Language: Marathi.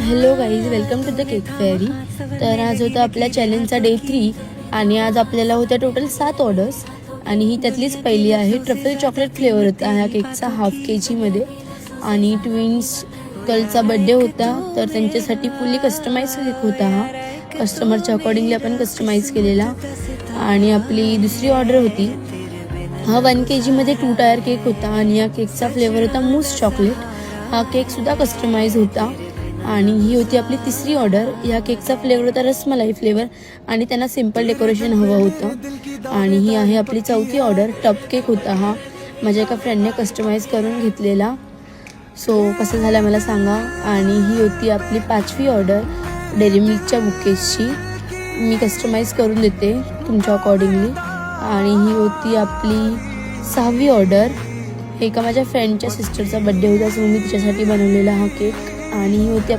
Hello guys, welcome to the cake fairy. तर आज होता आपल्या चॅलेंजचा डे 3 आणि आज आपल्याला होत्या टोटल 7 ऑर्डर्स आणि ही त्यातलीच पहिली आहे. ट्रफल चॉकलेट फ्लेवर होता ह्या केकचा हाफ kg मध्ये आणि ट्विन्स गर्लचा बड्डे होता तर त्यांच्यासाठी फुल्ली कस्टमाइज केक होता. हा कस्टमरच्या अकॉर्डिंगली आपण कस्टमाइज केलेला. आणि आपली दुसरी ऑर्डर होती, हा 1 kg मध्ये 2 टायर केक होता आणि या केकचा फ्लेवर होता मूस चॉकलेट. हा केक सुद्धा कस्टमाइज होता. आणि ही होती आपली तिसरी ऑर्डर. या केकचा फ्लेवर होता रसमलाई फ्लेवर आणि त्यांना सिंपल डेकोरेशन हवं होतं. आणि ही आहे आपली चौथी ऑर्डर. टप केक होता. हा माझ्या एका फ्रेंडने कस्टमाइज करून घेतलेला. सो कसं झालं मला सांगा. आणि ही होती आपली 5वी ऑर्डर डेअरी मिल्कच्या बुकेजची. मी कस्टमाइज करून देते तुमच्या अकॉर्डिंगली. आणि ही होती आपली 6वी ऑर्डर. एका माझ्या फ्रेंडच्या सिस्टरचा बड्डे होता सो मी तिच्यासाठी बनवलेला हा केक. आणि ही होती